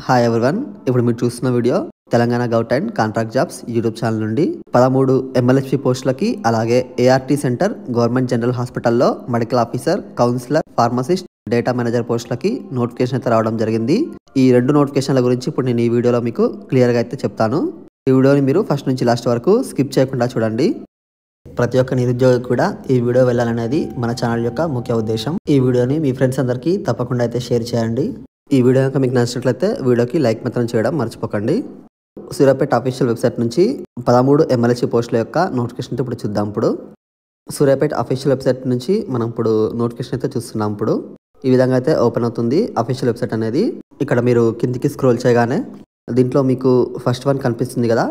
Hi everyone, ఇప్పుడు మీరు చూస్తున్న video Telangana government contract jobs YouTube channel నుండి 13 MLHP పోస్టులకి, అలాగే ART సెంటర్ గవర్నమెంట్ జనరల్ హాస్పిటల్లో medical officer, counsellor, pharmacist, data manager పోస్టులకి నోటిఫికేషన్ అయితే రావడం జరిగింది. ఈ 2 నోటిఫికేషన్ల గురించి ఇప్పుడు నేను ఈ వీడియోలో మీకు క్లియర్గా అయితే చెప్తాను. ఈ వీడియోని మీరు ఫస్ట్ నుంచి లాస్ట్ వరకు స్కిప్ చేయకుండా చూడండి. ప్రతి ఒక్క నిరుద్యోగి కూడా ఈ వీడియో వెళ్ళాలనేది మన ఛానల్ యొక్క ముఖ్య ఉద్దేశం. ఈ వీడియోని మీ ఫ్రెండ్స్ అందరికీ తప్పకుండా అయితే షేర్ చేయండి. ఈ వీడియో కనుక మీకు నచ్చినట్లయితే వీడియోకి లైక్ మాత్రం చేయడం మర్చిపోకండి. సూర్యాపేట అఫీషియల్ వెబ్సైట్ నుంచి 13 MLHP పోస్టుల యొక్క నోటిఫికేషన్ ఇప్పుడు చూద్దాం. ఇప్పుడు సూర్యాపేట అఫీషియల్ వెబ్సైట్ నుంచి మనం ఇప్పుడు నోటిఫికేషన్ అయితే చూస్తున్నాం. ఇప్పుడు ఈ విధంగా అయితే ఓపెన్ అవుతుంది అఫీషియల్ వెబ్సైట్ అనేది. ఇక్కడ మీరు కిందికి స్క్రోల్ చేయగానే దీంట్లో మీకు ఫస్ట్ వన్ కనిపిస్తుంది కదా,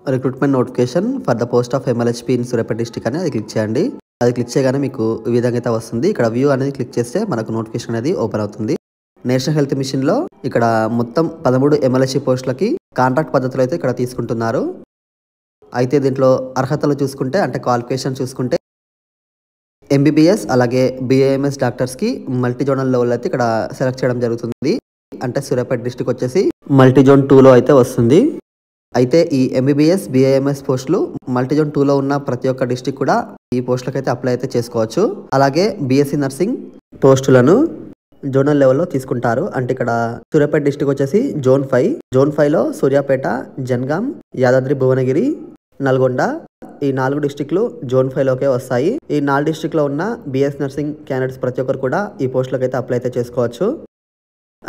recruitment notification for the post of MLHP in Suryapet district అని అది క్లిక్ చేయండి. అది క్లిక్ చేయగానే మీకు ఈ విధంగా అయితే వస్తుంది. ఇక్కడ వ్యూ అనేది క్లిక్ చేస్తే మనకు నోటిఫికేషన్ అనేది ఓపెన్ అవుతుంది. నేషనల్ హెల్త్ మిషన్లో ఇక్కడ మొత్తం 13 MLHP పోస్టులకి కాంట్రాక్ట్ పద్ధతిలో అయితే ఇక్కడ తీసుకుంటున్నారు. అయితే దీంట్లో అర్హతలు చూసుకుంటే, అంటే క్వాలిఫికేషన్ చూసుకుంటే MBBS అలాగే BAMS డాక్టర్స్కి మల్టీ జోనల్ లెవెల్ అయితే ఇక్కడ సెలెక్ట్ చేయడం జరుగుతుంది. అంటే సూర్యాపేట డిస్ట్రిక్ట్ వచ్చేసి మల్టీ జోన్ 2లో అయితే వస్తుంది. అయితే ఈ MBBS BAMS పోస్టులు మల్టీ జోన్ 2లో ఉన్న ప్రతి ఒక్క డిస్ట్రిక్ట్ కూడా ఈ పోస్టులకు అయితే అప్లై అయితే చేసుకోవచ్చు. అలాగే BSc నర్సింగ్ పోస్టులను జోనల్ లెవెల్లో తీసుకుంటారు. అంటే ఇక్కడ సూర్యాపేట డిస్ట్రిక్ట్ వచ్చేసి జోన్ 5లో సూర్యాపేట, జనగాం, యాదాద్రి భువనగిరి, నల్గొండ ఈ 4 డిస్ట్రిక్ట్లు జోన్ 5లోకే వస్తాయి. ఈ 4 డిస్ట్రిక్ట్లో ఉన్న BSc నర్సింగ్ క్యాండిడేట్స్ ప్రతి ఒక్కరు కూడా ఈ పోస్టులకు అయితే అప్లై అయితే చేసుకోవచ్చు.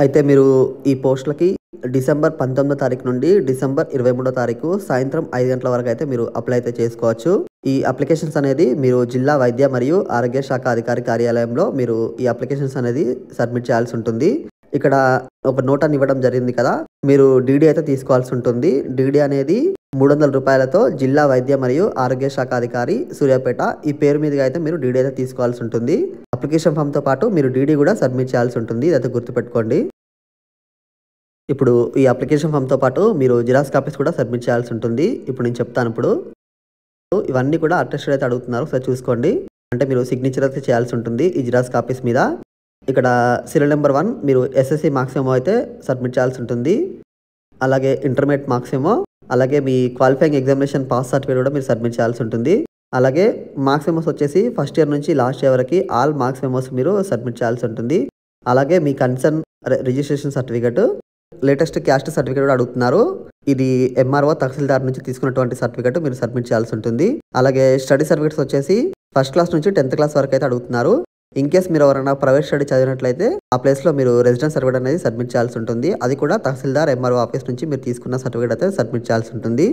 అయితే మీరు ఈ పోస్టులకి డిసెంబర్ 19వ తారీఖు నుండి డిసెంబర్ 23వ తారీఖు సాయంత్రం 5 గంటల వరకు అయితే మీరు అప్లై అయితే చేసుకోవచ్చు. ఈ అప్లికేషన్స్ అనేది మీరు జిల్లా వైద్య మరియు ఆరోగ్య శాఖ అధికారి కార్యాలయంలో మీరు ఈ అప్లికేషన్స్ అనేది సబ్మిట్ చేయాల్సి ఉంటుంది. ఇక్కడ ఒక నోట్ అని ఇవ్వడం జరిగింది కదా, మీరు DD అయితే తీసుకోవాల్సి ఉంటుంది. DD అనేది 300 రూపాయలతో జిల్లా వైద్య మరియు ఆరోగ్య శాఖ అధికారి సూర్యాపేట ఈ పేరు మీదుగా అయితే మీరు DD అయితే తీసుకోవాల్సి ఉంటుంది. అప్లికేషన్ ఫామ్తో పాటు మీరు DD కూడా సబ్మిట్ చేయాల్సి ఉంటుంది. ఇదైతే గుర్తుపెట్టుకోండి. ఇప్పుడు ఈ అప్లికేషన్ ఫామ్తో పాటు మీరు జిరాక్స్ కాపీస్ కూడా సబ్మిట్ చేయాల్సి ఉంటుంది. ఇప్పుడు నేను చెప్తాను. ఇప్పుడు ఇవన్నీ కూడా అటెస్టెడ్ అయితే అడుగుతున్నారు, ఒకసారి చూసుకోండి. అంటే మీరు సిగ్నేచర్ అయితే చేయాల్సి ఉంటుంది ఈ జిరాక్స్ కాపీస్ మీద. ఇక్కడ సీరియల్ నెంబర్ 1 మీరు SSC మార్క్స్ ఏమో అయితే సబ్మిట్ చేయాల్సి ఉంటుంది. అలాగే ఇంటర్మీడియట్ మార్క్స్ ఏమో, అలాగే మీ క్వాలిఫైయింగ్ ఎగ్జామినేషన్ పాస్ సర్టిఫికేట్ కూడా మీరు సబ్మిట్ చేయాల్సి ఉంటుంది. అలాగే మార్క్స్ మెమోస్ వచ్చేసి ఫస్ట్ ఇయర్ నుంచి లాస్ట్ ఇయర్ వరకు ఆల్ మార్క్స్ మెమోస్ మీరు సబ్మిట్ చేయాల్సి ఉంటుంది. అలాగే మీ concern registration certificate, latest caste certificate కూడా అడుగుతున్నారు. ఇది MRO తహసీల్దార్ నుంచి తీసుకున్నటువంటి సర్టిఫికేట్ మీరు సబ్మిట్ చేయాల్సి ఉంటుంది. అలాగే స్టడీ సర్టిఫికేట్స్ వచ్చేసి ఫస్ట్ క్లాస్ నుంచి 10th క్లాస్ వరకు అయితే అడుగుతున్నారు. ఇన్ కేస్ మీరు ఎవరైనా ప్రైవేట్ స్టడీ చదివినట్లయితే ఆ ప్లేస్లో మీరు రెసిడెన్స్ సర్టిఫికేట్ అనేది సబ్మిట్ చేయాల్సి ఉంటుంది. అది కూడా తహసీల్దార్ MRO ఆఫీస్ నుంచి మీరు తీసుకున్న సర్టిఫికేట్ అయితే సబ్మిట్ చేయాల్సి ఉంటుంది.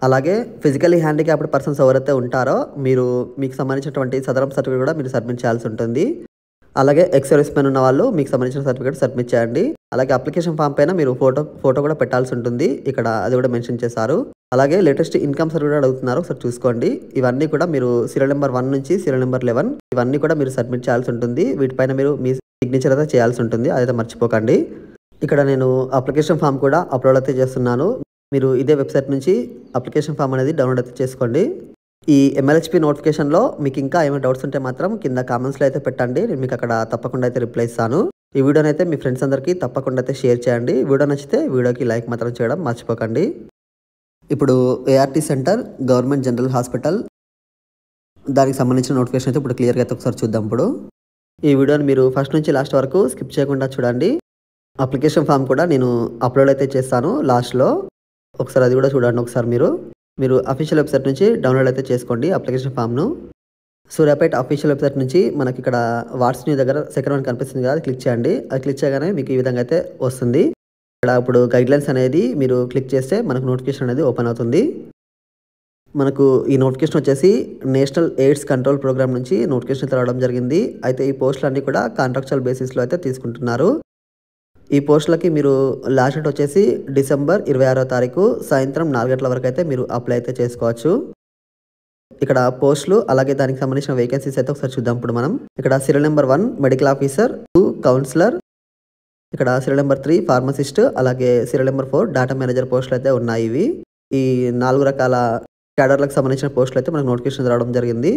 అలాగే ఫిజికల్లీ హ్యాండిక్యాప్డ్ పర్సన్స్ ఎవరైతే ఉంటారో మీకు సంబంధించినటువంటి సదరం సర్టిఫికేట్ కూడా మీరు సబ్మిట్ చేయాల్సి ఉంటుంది. అలాగే ఎక్స్-సర్వీస్ మెన్ ఉన్న వాళ్ళు మీకు సంబంధించిన సర్టిఫికేట్ సబ్మిట్ చేయండి. అలాగే అప్లికేషన్ ఫామ్ పైన మీరు ఫోటో కూడా పెట్టాల్సి ఉంటుంది. ఇక్కడ అది కూడా మెన్షన్ చేశారు. అలాగే లేటెస్ట్ ఇన్కమ్ సర్టిఫికేట్ అడుగుతున్నారు, ఒకసారి చూసుకోండి. ఇవన్నీ కూడా మీరు సీరియల్ నెంబర్ 1 నుంచి సీరియల్ నెంబర్ 11 ఇవన్నీ కూడా మీరు సబ్మిట్ చేయాల్సి ఉంటుంది. వీటిపైన మీరు మీ సిగ్నేచర్ అయితే చేయాల్సి ఉంటుంది, అదైతే మర్చిపోకండి. ఇక్కడ నేను అప్లికేషన్ ఫామ్ కూడా అప్లోడ్ అయితే చేస్తున్నాను. మీరు ఇదే వెబ్సైట్ నుంచి అప్లికేషన్ ఫామ్ అనేది డౌన్లోడ్ అయితే చేసుకోండి. ఈ MLHP నోటిఫికేషన్లో మీకు ఇంకా ఏమైనా డౌట్స్ ఉంటే మాత్రం కింద కామెంట్స్లో అయితే పెట్టండి, నేను మీకు అక్కడ తప్పకుండా అయితే రిప్లై ఇస్తాను. ఈ వీడియోని అయితే మీ ఫ్రెండ్స్ అందరికీ తప్పకుండా అయితే షేర్ చేయండి. వీడియో నచ్చితే వీడియోకి లైక్ మాత్రం చేయడం మర్చిపోకండి. ఇప్పుడు ART centre government general hospital దానికి సంబంధించిన నోటిఫికేషన్ అయితే ఇప్పుడు క్లియర్గా అయితే ఒకసారి చూద్దాం. ఇప్పుడు ఈ వీడియోని మీరు ఫస్ట్ నుంచి లాస్ట్ వరకు స్కిప్ చేయకుండా చూడండి. అప్లికేషన్ ఫామ్ కూడా నేను అప్లోడ్ అయితే చేస్తాను లాస్ట్లో, ఒకసారి అది కూడా చూడండి. ఒకసారి మీరు అఫీషియల్ వెబ్సైట్ నుంచి డౌన్లోడ్ అయితే చేసుకోండి అప్లికేషన్ ఫామ్ను. సూర్యాపేట అఫీషియల్ వెబ్సైట్ నుంచి మనకి ఇక్కడ వాట్స్ న్యూ దగ్గర సెకండ్ వన్ కనిపిస్తుంది కదా, అది క్లిక్ చేయండి. అది క్లిక్ చేయగానే మీకు ఈ విధంగా అయితే వస్తుంది. ఇక్కడ ఇప్పుడు గైడ్లైన్స్ అనేది మీరు క్లిక్ చేస్తే మనకు నోటిఫికేషన్ అనేది ఓపెన్ అవుతుంది. మనకు ఈ నోటిఫికేషన్ వచ్చేసి నేషనల్ ఎయిడ్స్ కంట్రోల్ ప్రోగ్రామ్ నుంచి నోటిఫికేషన్ రావడం జరిగింది. అయితే ఈ పోస్టులు అన్నీ కూడా కాంట్రాక్చువల్ బేసిస్లో అయితే తీసుకుంటున్నారు. ఈ పోస్టులకి మీరు లాస్ట్ డేట్ వచ్చేసి డిసెంబర్ 26వ తారీఖు సాయంత్రం 4 గంటల వరకు అయితే మీరు అప్లై అయితే చేసుకోవచ్చు. ఇక్కడ పోస్టులు అలాగే దానికి సంబంధించిన వేకెన్సీస్ అయితే ఒకసారి చూద్దాం. ఇప్పుడు మనం ఇక్కడ serial number 1 medical officer, 2 counsellor, ఇక్కడ సీరియల్ నెంబర్ 3 ఫార్మసిస్ట్, అలాగే సీరియల్ నెంబర్ 4 డేటా మేనేజర్ పోస్టులు అయితే ఉన్నాయి. ఈ 4 రకాల క్యాడర్లకు సంబంధించిన పోస్టులు అయితే మనకు నోటిఫికేషన్ రావడం జరిగింది.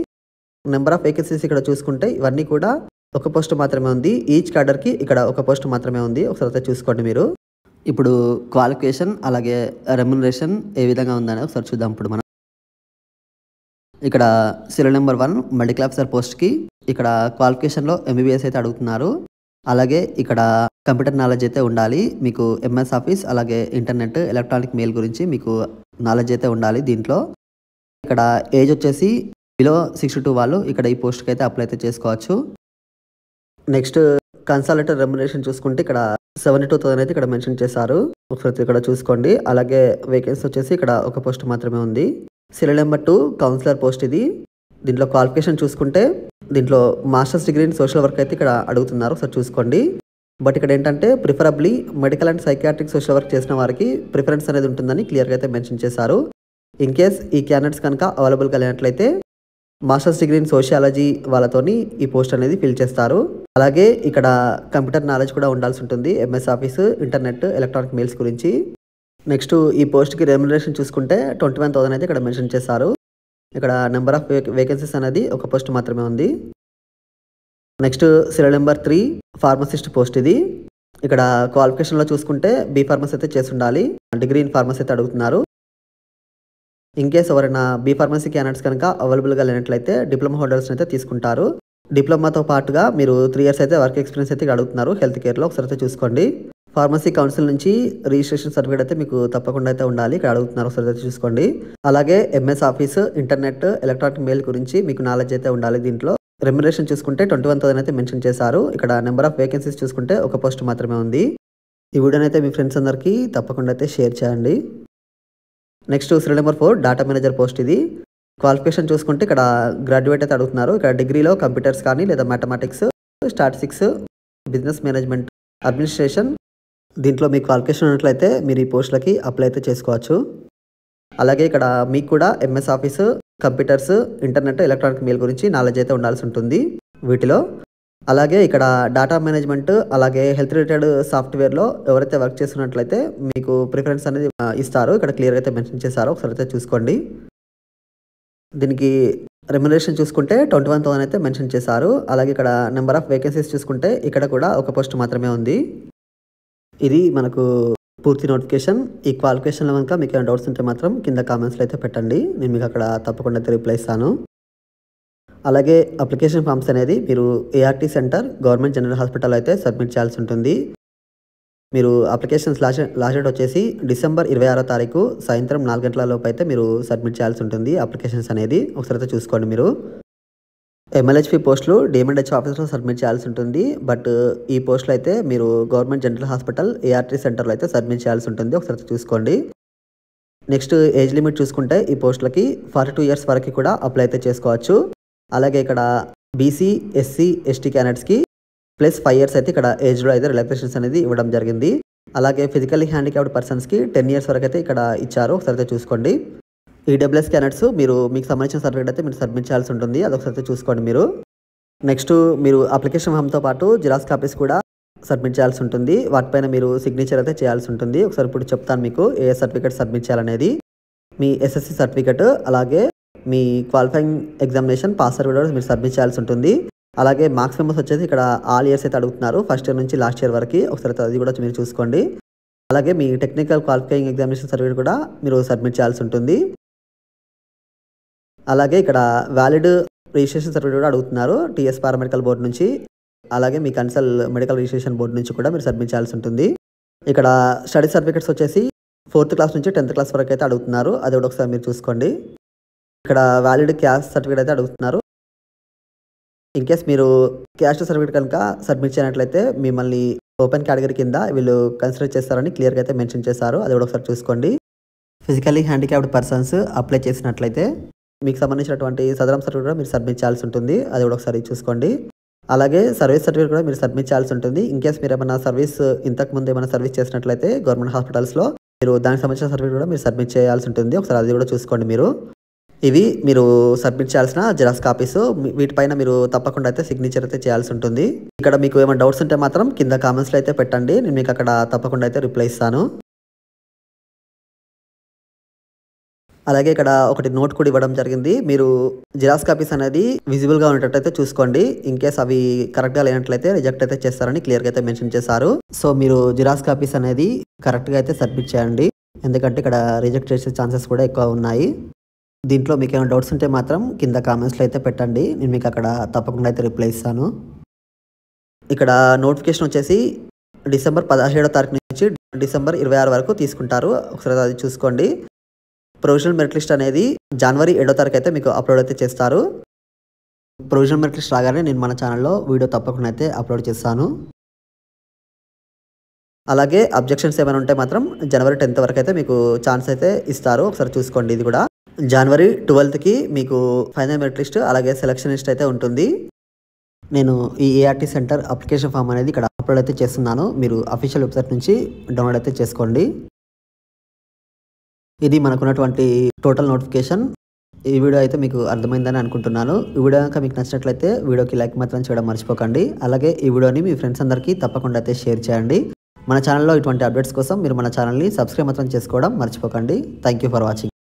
నెంబర్ ఆఫ్ వేకెన్సీస్ ఇక్కడ చూసుకుంటే ఇవన్నీ కూడా ఒక పోస్ట్ మాత్రమే ఉంది. ఈచ్ క్యాడర్కి ఇక్కడ ఒక పోస్ట్ మాత్రమే ఉంది, ఒకసారి అయితే చూసుకోండి మీరు. ఇప్పుడు క్వాలిఫికేషన్ అలాగే రెమ్యునరేషన్ ఏ విధంగా ఉందని ఒకసారి చూద్దాం. ఇప్పుడు మనం ఇక్కడ సీరియల్ నెంబర్ 1 మెడికల్ ఆఫీసర్ పోస్ట్‌కి ఇక్కడ క్వాలిఫికేషన్‌లో ఎంబీబీఎస్ అయితే అడుగుతున్నారు. అలాగే ఇక్కడ కంప్యూటర్ నాలెడ్జ్ అయితే ఉండాలి. మీకు ఎంఎస్ ఆఫీస్ అలాగే ఇంటర్నెట్, ఎలక్ట్రానిక్ మెయిల్ గురించి మీకు నాలెడ్జ్ అయితే ఉండాలి దీంట్లో. ఇక్కడ ఏజ్ వచ్చేసి బిలో 62 వాళ్ళు ఇక్కడ ఈ పోస్ట్‌కి అయితే అప్లై అయితే చేసుకోవచ్చు. నెక్స్ట్ కన్సాలిడేటెడ్ రెమ్యునరేషన్ చూసుకుంటే ఇక్కడ 72,000 అయితే ఇక్కడ మెన్షన్ చేశారు. ఒకసారి ఇక్కడ చూసుకోండి. అలాగే వేకెన్సీ వచ్చేసి ఇక్కడ ఒక పోస్ట్ మాత్రమే ఉంది. సీరియల్ నెంబర్ 2 కౌన్సిలర్ పోస్ట్ ఇది. దీంట్లో క్వాలిఫికేషన్ చూసుకుంటే దీంట్లో masters degree in social work అయితే ఇక్కడ అడుగుతున్నారు. ఒకసారి చూసుకోండి. బట్ ఇక్కడ ఏంటంటే preferably medical and psychiatric social work చేసిన వారికి ప్రిఫరెన్స్ అనేది ఉంటుందని క్లియర్గా అయితే మెన్షన్ చేశారు. ఇన్ కేస్ ఈ క్యాండిడేట్స్ కనుక అవైలబుల్గా లేనట్లయితే మాస్టర్స్ డిగ్రీ ఇన్ సోషియాలజీ వాళ్ళతోని ఈ పోస్ట్ అనేది ఫిల్ చేస్తారు. అలాగే ఇక్కడ కంప్యూటర్ నాలెడ్జ్ కూడా ఉండాల్సి ఉంటుంది. MS office, internet, electronic mails గురించి. నెక్స్ట్ ఈ పోస్ట్కి రెమ్యునరేషన్ చూసుకుంటే 21,000 అయితే ఇక్కడ మెన్షన్ చేశారు. ఇక్కడ నెంబర్ ఆఫ్ వేకెన్సీస్ అనేది ఒక పోస్ట్ మాత్రమే ఉంది. Next serial number 3 pharmacist post ఇది. ఇక్కడ క్వాలిఫికేషన్లో చూసుకుంటే బీ ఫార్మసీ అయితే చేసి ఉండాలి. డిగ్రీ ఇన్ ఫార్మసీ అయితే అడుగుతున్నారు. ఇన్ కేస్ ఎవరైనా బీ ఫార్మసీ క్యాండిడేట్స్ కనుక అవైలబుల్గా లేనట్లయితే డిప్లొమా హోల్డర్స్ని అయితే తీసుకుంటారు. డిప్లొమాతో పాటుగా మీరు 3 ఇయర్స్ అయితే వర్క్ ఎక్స్పీరియన్స్ అయితే అడుగుతున్నారు హెల్త్ కేర్లో. ఒకసారి అయితే చూసుకోండి. ఫార్మసీ కౌన్సిల్ నుంచి రిజిస్ట్రేషన్ సర్టిఫికేట్ అయితే మీకు తప్పకుండా అయితే ఉండాలి. ఇక్కడ అడుగుతున్నారు. ఒకసారి అయితే చూసుకోండి. అలాగే MS office, internet, electronic mail గురించి మీకు నాలెడ్జ్ అయితే ఉండాలి. దీంట్లో రెమ్యునరేషన్ చూసుకుంటే 21,000 అయితే మెన్షన్ చేశారు. ఇక్కడ నెంబర్ ఆఫ్ వేకెన్సీస్ చూసుకుంటే ఒక పోస్ట్ మాత్రమే ఉంది. ఈ వీడియోని అయితే మీ ఫ్రెండ్స్ అందరికీ తప్పకుండా అయితే షేర్ చేయండి. Next serial number 4 data manager post ఇది. క్వాలిఫికేషన్ చూసుకుంటే ఇక్కడ గ్రాడ్యుయేట్ అయితే అడుగుతున్నారు. ఇక్కడ డిగ్రీలో కంప్యూటర్స్ కానీ లేదా mathematics, statistics, business management, administration దీంట్లో మీకు క్వాలిఫికేషన్ ఉన్నట్లయితే మీరు ఈ పోస్టులకి అప్లై అయితే చేసుకోవచ్చు. అలాగే ఇక్కడ మీకు కూడా MS office, computers, internet, electronic mail గురించి నాలెడ్జ్ అయితే ఉండాల్సి ఉంటుంది వీటిలో. అలాగే ఇక్కడ డేటా మేనేజ్మెంట్ అలాగే హెల్త్ రిలేటెడ్ సాఫ్ట్వేర్లో ఎవరైతే వర్క్ చేస్తున్నట్లయితే మీకు ప్రిఫరెన్స్ అనేది ఇస్తారు. ఇక్కడ క్లియర్గా అయితే మెన్షన్ చేశారు. ఒకసారి అయితే చూసుకోండి. దీనికి రెమ్యునరేషన్ చూసుకుంటే 21,000 అయితే మెన్షన్ చేశారు. అలాగే ఇక్కడ నెంబర్ ఆఫ్ వేకెన్సీస్ చూసుకుంటే ఇక్కడ కూడా ఒక పోస్ట్ మాత్రమే ఉంది. ఇది మనకు పూర్తి నోటిఫికేషన్. ఈ క్వాలిఫికేషన్లో కనుక మీకు ఏమైనా డౌట్స్ ఉంటే మాత్రం కింద కామెంట్స్లో అయితే పెట్టండి. నేను మీకు అక్కడ తప్పకుండా అయితే రిప్లై ఇస్తాను. అలాగే అప్లికేషన్ ఫామ్స్ అనేది మీరు ART centre government general hospital అయితే సబ్మిట్ చేయాల్సి ఉంటుంది. మీరు అప్లికేషన్స్ లాస్ట్ డేట్ వచ్చేసి డిసెంబర్ 26వ తారీఖు సాయంత్రం 4 గంటల లోపు అయితే మీరు సబ్మిట్ చేయాల్సి ఉంటుంది అప్లికేషన్స్ అనేది. ఒకసారి అయితే చూసుకోండి. మీరు ఎంఎల్హెచ్పి పోస్టులు డిఎంఎండ్హెచ్ ఆఫీస్లో సబ్మిట్ చేయాల్సి ఉంటుంది. బట్ ఈ పోస్టులు అయితే మీరు గవర్నమెంట్ జనరల్ హాస్పిటల్ ఏఆర్టీ సెంటర్లో అయితే సబ్మిట్ చేయాల్సి ఉంటుంది. ఒకసారి చూసుకోండి. నెక్స్ట్ ఏజ్ లిమిట్ చూసుకుంటే ఈ పోస్టులకి 42 ఇయర్స్ వరకు కూడా అప్లై అయితే చేసుకోవచ్చు. అలాగే ఇక్కడ బీసీ, ఎస్సీ, ఎస్టీ క్యాండిడేట్స్కి +5 ఇయర్స్ అయితే ఇక్కడ ఏజ్లో అయితే రిలాక్సేషన్స్ అనేది ఇవ్వడం జరిగింది. అలాగే ఫిజికల్లీ హ్యాండిక్యాప్డ్ పర్సన్స్కి 10 ఇయర్స్ వరకు అయితే ఇక్కడ ఇచ్చారు. ఒకసారి అయితే చూసుకోండి. ఈడబ్ల్యూఎస్ క్యాండిడేట్స్ మీకు సంబంధించిన సర్టిఫికేట్ అయితే మీరు సబ్మిట్ చేయాల్సి ఉంటుంది. అదొకసారి చూసుకోండి మీరు. నెక్స్ట్ మీరు అప్లికేషన్ ఫామ్తో పాటు జిరాక్స్ కాపీస్ కూడా సబ్మిట్ చేయాల్సి ఉంటుంది. వాటిపైన మీరు సిగ్నేచర్ అయితే చేయాల్సి ఉంటుంది. ఒకసారి ఇప్పుడు చెప్తాను మీకు ఏ సర్టిఫికేట్ సబ్మిట్ చేయాలనేది. మీ ఎస్ఎస్సి సర్టిఫికేట్ అలాగే మీ క్వాలిఫైయింగ్ ఎగ్జామినేషన్ పాస్ సర్టిఫికేట్ మీరు సబ్మిట్ చేయాల్సి ఉంటుంది. అలాగే మార్క్స్ మెంబర్స్ వచ్చేసి ఇక్కడ ఆల్ ఇయర్స్ అయితే అడుగుతున్నారు. ఫస్ట్ ఇయర్ నుంచి లాస్ట్ ఇయర్ వరకు. ఒకసారి అది కూడా మీరు చూసుకోండి. అలాగే మీ టెక్నికల్ క్వాలిఫైయింగ్ ఎగ్జామినేషన్ సర్టిఫికేట్ కూడా మీరు సబ్మిట్ చేయాల్సి ఉంటుంది. అలాగే ఇక్కడ వ్యాలిడ్ రిజిస్ట్రేషన్ సర్టిఫికేట్ కూడా అడుగుతున్నారు టీఎస్ పారామెడికల్ బోర్డు నుంచి. అలాగే మీ కన్సల్ మెడికల్ రిజిస్ట్రేషన్ బోర్డు నుంచి కూడా మీరు సబ్మిట్ చేయాల్సి ఉంటుంది. ఇక్కడ స్టడీ సర్టిఫికేట్స్ వచ్చేసి 4th క్లాస్ నుంచి 10th క్లాస్ వరకు అయితే అడుగుతున్నారు. అది కూడా ఒకసారి మీరు చూసుకోండి. ఇక్కడ వ్యాలిడ్ క్యాస్ట్ సర్టిఫికేట్ అయితే అడుగుతున్నారు. ఇన్ కేస్ మీరు క్యాస్ట్ సర్టిఫికేట్ కనుక సబ్మిట్ చేయనట్లయితే మిమ్మల్ని ఓపెన్ కేటగిరీ కింద వీళ్ళు కన్సిడర్ చేస్తారని క్లియర్గా అయితే మెన్షన్ చేశారు. అది కూడా ఒకసారి చూసుకోండి. ఫిజికల్లీ హ్యాండిక్యాప్డ్ పర్సన్స్ అప్లై చేసినట్లయితే మీకు సంబంధించినటువంటి సదరం సర్టిఫికేట్ కూడా మీరు సబ్మిట్ చేయాల్సి ఉంటుంది. అది కూడా ఒకసారి చూసుకోండి. అలాగే సర్వీస్ సర్టిఫికేట్ కూడా మీరు సబ్మిట్ చేయాల్సి ఉంటుంది. ఇన్ కేస్ మీరు ఏమైనా సర్వీస్ ఇంతకుముందు ఏమైనా సర్వీస్ చేసినట్లయితే గవర్నమెంట్ హాస్పిటల్స్లో మీరు దానికి సంబంధించిన సర్టిఫికేట్ కూడా మీరు సబ్మిట్ చేయాల్సి ఉంటుంది. ఒకసారి అది కూడా చూసుకోండి మీరు. ఇవి మీరు సబ్మిట్ చేయాల్సిన జిరాక్స్ కాపీస్. వీటిపైన మీరు తప్పకుండా అయితే సిగ్నేచర్ అయితే చేయాల్సి ఉంటుంది. ఇక్కడ మీకు ఏమైనా డౌట్స్ ఉంటే మాత్రం కింద కామెంట్స్లో అయితే పెట్టండి. నేను మీకు అక్కడ తప్పకుండా అయితే రిప్లై ఇస్తాను. అలాగే ఇక్కడ ఒకటి నోట్ కూడా ఇవ్వడం జరిగింది. మీరు జిరాక్స్ కాపీస్ అనేది విజిబుల్ గా ఉండేటట్టయితే చూసుకోండి. ఇన్ కేస్ అవి కరెక్ట్ గా లేనట్లయితే రిజెక్ట్ అయితే చేస్తారని క్లియర్ గా అయితే మెన్షన్ చేశారు. సో మీరు జిరాక్స్ కాపీస్ అనేది కరెక్ట్ గా అయితే సబ్మిట్ చేయండి. ఎందుకంటే ఇక్కడ రిజెక్ట్ చేసే ఛాన్సెస్ కూడా ఎక్కువ ఉన్నాయి. దీంట్లో మీకు ఏమైనా డౌట్స్ ఉంటే మాత్రం కింద కామెంట్స్లో అయితే పెట్టండి. నేను మీకు అక్కడ తప్పకుండా అయితే రిప్లై ఇస్తాను. ఇక్కడ నోటిఫికేషన్ వచ్చేసి డిసెంబర్ 17వ తారీఖు నుంచి డిసెంబర్ 26 వరకు తీసుకుంటారు. ఒకసారి అది చూసుకోండి. ప్రొవిజనల్ మెరిట్ లిస్ట్ అనేది జనవరి 7వ తారీఖు అయితే మీకు అప్లోడ్ అయితే చేస్తారు. ప్రొవిజనల్ మెరిట్ లిస్ట్ రాగానే నేను మన ఛానల్లో వీడియో తప్పకుండా అయితే అప్లోడ్ చేస్తాను. అలాగే అబ్జెక్షన్స్ ఏమైనా ఉంటే మాత్రం జనవరి 10th వరకు అయితే మీకు ఛాన్స్ అయితే ఇస్తారు. ఒకసారి చూసుకోండి. ఇది కూడా జనవరి 12కి మీకు ఫైనల్ మెరిట్ లిస్ట్ అలాగే సెలక్షన్ లిస్ట్ అయితే ఉంటుంది. నేను ఈ ఏఆర్టీ సెంటర్ అప్లికేషన్ ఫామ్ అనేది ఇక్కడ అప్లోడ్ అయితే చేస్తున్నాను. మీరు అఫీషియల్ వెబ్సైట్ నుంచి డౌన్లోడ్ అయితే చేసుకోండి. ఇది మనకున్నటువంటి టోటల్ నోటిఫికేషన్. ఈ వీడియో అయితే మీకు అర్థమైందని అనుకుంటున్నాను. ఈ వీడియో కనుక మీకు నచ్చినట్లయితే వీడియోకి లైక్ మాత్రం చేయడం మర్చిపోకండి. అలాగే ఈ వీడియోని మీ ఫ్రెండ్స్ అందరికీ తప్పకుండా అయితే షేర్ చేయండి. మన ఛానల్లో ఇటువంటి అప్డేట్స్ కోసం మీరు మన ఛానల్ని సబ్స్క్రైబ్ మాత్రం చేసుకోవడం మర్చిపోకండి. Thank you for watching.